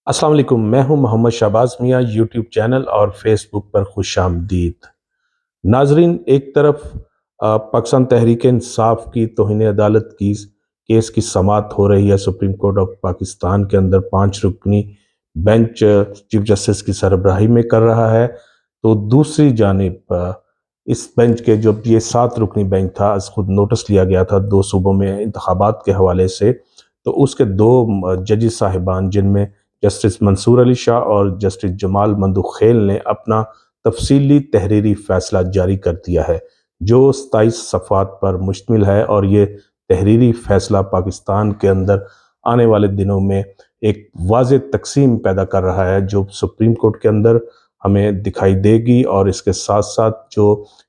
अस्सलाम वालेकुम। मैं हूं मोहम्मद शहबाज मियाँ। यूट्यूब चैनल और फेसबुक पर खुश आमदीद। नाजरीन, एक तरफ पाकिस्तान तहरीक इंसाफ की तौहीन अदालत की केस की समाअत हो रही है। सुप्रीम कोर्ट ऑफ पाकिस्तान के अंदर 5 रुकनी बेंच चीफ जस्टिस की सरबराही में कर रहा है, तो दूसरी जानिब इस बेंच के जो ये 7 रुकनी बेंच था, आज खुद नोटिस लिया गया था 2 सूबों में इंतखाबात के हवाले से। तो उसके 2 जजेस साहिबान, जिनमें जस्टिस मंसूर अली शाह और जस्टिस जमाल मंदुखेल ने अपना तफसीली तहरीरी फैसला जारी कर दिया है, जो 27 सफ़ात पर मुश्तमिल है। और ये तहरीरी फैसला पाकिस्तान के अंदर आने वाले दिनों में एक वाज़ेह तक़सीम पैदा कर रहा है, जो सुप्रीम कोर्ट के अंदर हमें दिखाई देगी। और इसके साथ साथ जो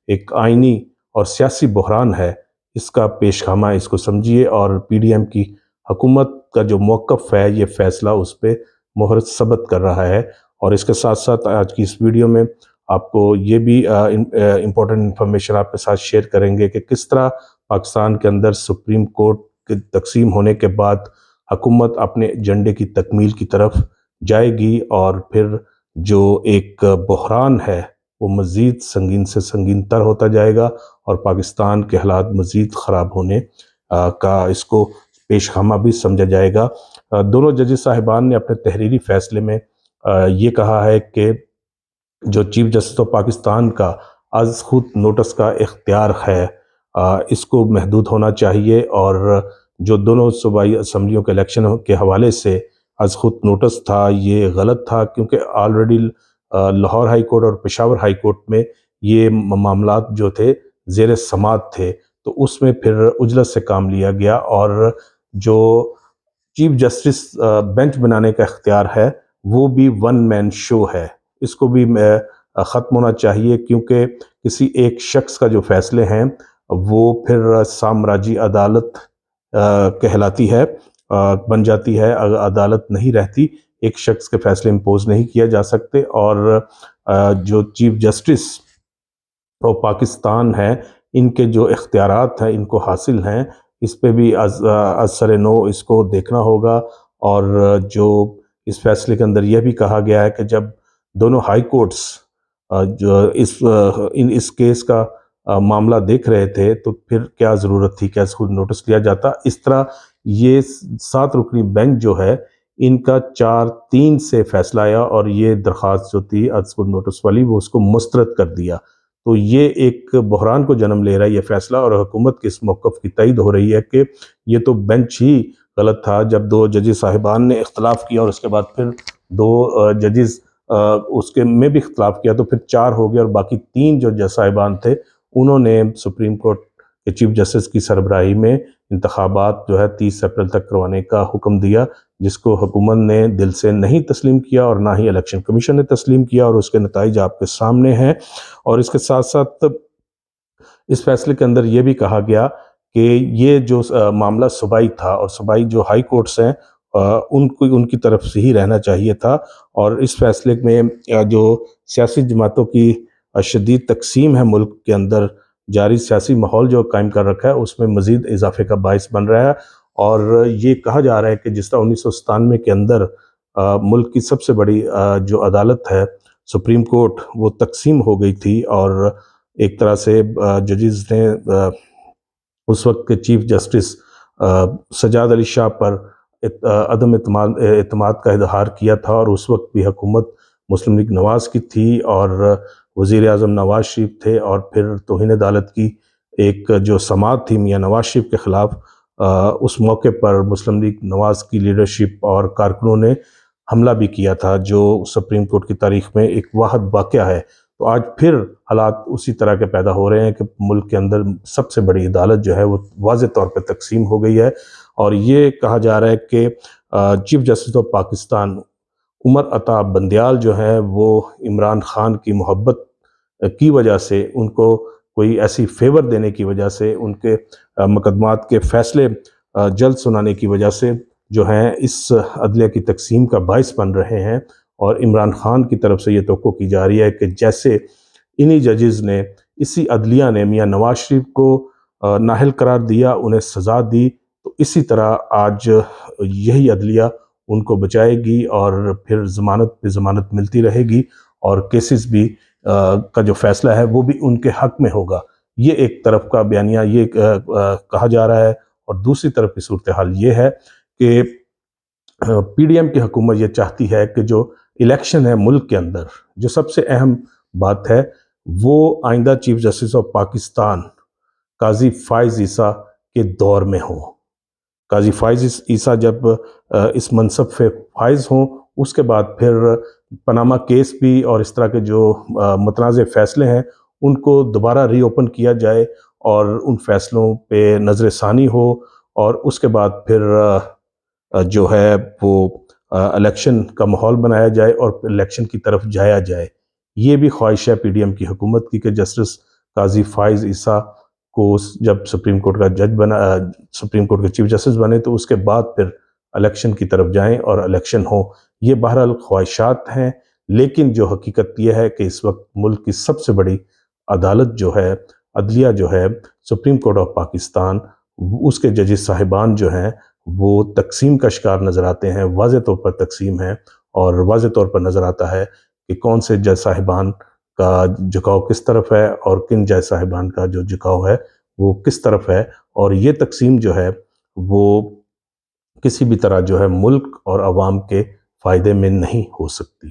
एक आइनी और सियासी बहरान है, इसका पेशखामा इसको समझिए। और PDM की हुकूमत का जो मौक़िफ़ है, ये फ़ैसला उस पर मोहर सबत कर रहा है। और इसके साथ साथ आज की इस वीडियो में आपको ये भी इम्पोर्टेंट इन्फॉर्मेशन आपके साथ शेयर करेंगे कि किस तरह पाकिस्तान के अंदर सुप्रीम कोर्ट के तकसीम होने के बाद हुकूमत अपने एजेंडे की तकमील की तरफ जाएगी, और फिर जो एक बहरान है वो मज़ीद संगीन से संगीन तर होता जाएगा, और पाकिस्तान के हालात मज़ीद ख़राब होने का इसको पेशखामा भी समझा जाएगा। दोनों जजेस साहिबान ने अपने तहरीरी फैसले में ये कहा है कि जो चीफ जस्टिस ऑफ पाकिस्तान का आज खुद नोटिस का इख्तियार है, इसको महदूद होना चाहिए। और जो दोनों सूबाई असम्बलियों के इलेक्शन के हवाले से आज खुद नोटिस था, ये गलत था, क्योंकि ऑलरेडी लाहौर हाई कोर्ट और पेशावर हाई कोर्ट में ये मामलात जो थे ज़ेर समाअत थे, तो उसमें फिर उजलत से काम लिया गया। और जो चीफ जस्टिस बेंच बनाने का इख्तियार है, वो भी वन मैन शो है। इसको भी ख़त्म होना चाहिए, क्योंकि किसी एक शख्स का जो फैसले हैं वो फिर साम्राज्य अदालत कहलाती है, बन जाती है। अदालत नहीं रहती, एक शख्स के फैसले इम्पोज नहीं किया जा सकते। और जो चीफ जस्टिस और पाकिस्तान है, इनके जो इख्तियारात हैं, इनको हासिल हैं, इस पे भी असर नो इसको देखना होगा। और जो इस फैसले के अंदर यह भी कहा गया है कि जब दोनों हाई कोर्ट्स जो इस केस का मामला देख रहे थे, तो फिर क्या ज़रूरत थी, क्या इसको नोटिस लिया जाता। इस तरह ये 7 रुकनी बेंच जो है, इनका 4-3 से फैसला आया, और ये दरख्वास्त जो थी आज को नोटिस वाली, वो उसको मुस्तरद कर दिया। तो ये एक बहरान को जन्म ले रहा है ये फैसला, और हुकूमत के इस मौक़िफ़ की तइद हो रही है कि ये तो बेंच ही गलत था। जब 2 जजेस साहिबान ने इख्तलाफ किया और उसके बाद फिर 2 जजेस उसके में भी इख्तलाफ किया, तो फिर 4 हो गए, और बाकी 3 जो जज साहिबान थे, उन्होंने सुप्रीम कोर्ट के चीफ जस्टिस की सरबराही में इंतखाबात जो है 30 अप्रैल तक करवाने का हुक्म दिया, जिसको हुकूमत ने दिल से नहीं तस्लीम किया, और ना ही इलेक्शन कमीशन ने तस्लीम किया। और उसके नताइज आपके सामने हैं। और इसके साथ साथ इस फैसले के अंदर ये भी कहा गया कि ये जो मामला सूबाई था, और सूबाई जो हाई कोर्ट्स हैं उनको उनकी तरफ से ही रहना चाहिए था। और इस फैसले में जो सियासी जमातों की शदीद तकसीम है मुल्क के अंदर, जारी सियासी माहौल जो कायम कर रखा है, उसमें मज़ीद इजाफे का बायस बन रहा है। और ये कहा जा रहा है कि जिस तरह 1997 के अंदर मुल्क की सबसे बड़ी जो अदालत है सुप्रीम कोर्ट, वो तकसीम हो गई थी, और एक तरह से जजेस ने उस वक्त के चीफ जस्टिस सजाद अली शाह पर अदम एतमाद का इजहार किया था। और उस वक्त भी हुकूमत मुस्लिम लीग नवाज़ की थी, और वज़ीर आज़म नवाज शरीफ थे। और फिर तौहीन अदालत की एक जो समाअत थी मियाँ नवाज शरीफ के ख़िलाफ़, उस मौके पर मुस्लिम लीग नवाज़ की लीडरशिप और कारकुनों ने हमला भी किया था, जो सुप्रीम कोर्ट की तारीख़ में एक वाहिद वाक़या है। तो आज फिर हालात उसी तरह के पैदा हो रहे हैं कि मुल्क के अंदर सबसे बड़ी अदालत जो है वो वाज़ेह तौर पर तकसीम हो गई है। और ये कहा जा रहा है कि chief justice of Pakistan Umar Ata Bandial जो है, वो इमरान खान की मोहब्बत की वजह से, उनको कोई ऐसी फेवर देने की वजह से, उनके मुकदमात के फ़ैसले जल्द सुनाने की वजह से जो हैं, इस अदलिया की तकसीम का बायस बन रहे हैं। और इमरान खान की तरफ से ये तवक्को की जा रही है कि जैसे इन्हीं जजेस ने, इसी अदलिया ने मियाँ नवाज शरीफ को नाअहल करार दिया, उन्हें सज़ा दी, तो इसी तरह आज यही अदलिया ان کو بچائے گی اور پھر ضمانت پہ ضمانت ملتی رہے گی اور کیسز بھی کا جو فیصلہ ہے وہ بھی ان کے حق میں ہوگا۔ یہ ایک طرف کا بیانیہ یہ کہا جا رہا ہے، اور دوسری طرف کی صورتحال یہ ہے کہ پی ڈی ایم کی حکومت یہ چاہتی ہے کہ جو الیکشن ہے ملک کے اندر، جو سب سے اہم بات ہے، وہ آئندہ چیف جسٹس آف پاکستان قاضی فائز عیسیٰ کے دور میں ہو۔ قاضی فائز عیسیٰ جب اس منصب پہ فائز ہوں، اس کے بعد پھر پاناما کیس بھی اور اس طرح کے جو متنازع فیصلے ہیں ان کو دوبارہ ری اوپن کیا جائے اور ان فیصلوں پہ نظر ثانی ہو، اور اس کے بعد پھر جو ہے وہ الیکشن کا ماحول بنایا جائے اور الیکشن کی طرف جایا جائے۔ یہ بھی خواہش ہے پی ڈی ایم کی حکومت کی کہ جسٹس قاضی فائز عیسیٰ کو جب سپریم کورٹ کا جج بنا، سپریم کورٹ کے چیف جسٹس بنے تو اس کے بعد پھر الیکشن کی طرف جائیں اور الیکشن ہو۔ یہ بہرحال خواہشات ہیں، لیکن جو حقیقت یہ ہے کہ اس وقت ملک کی سب سے بڑی عدالت جو ہے، عدلیہ جو ہے، سپریم کورٹ آف پاکستان، اس کے ججز صاحبان جو ہیں وہ تقسیم کا شکار نظر آتے ہیں، واضح طور پر تقسیم ہے، اور واضح طور پر نظر آتا ہے کہ کون سے جج صاحبان کا جھکاؤ کس طرف ہے اور کن جج صاحبان کا جو جھکاؤ ہے وہ کس طرف ہے، اور یہ تقسیم جو ہے وہ کسی بھی طرح جو ہے ملک اور عوام کے فائدے میں نہیں ہو سکتی۔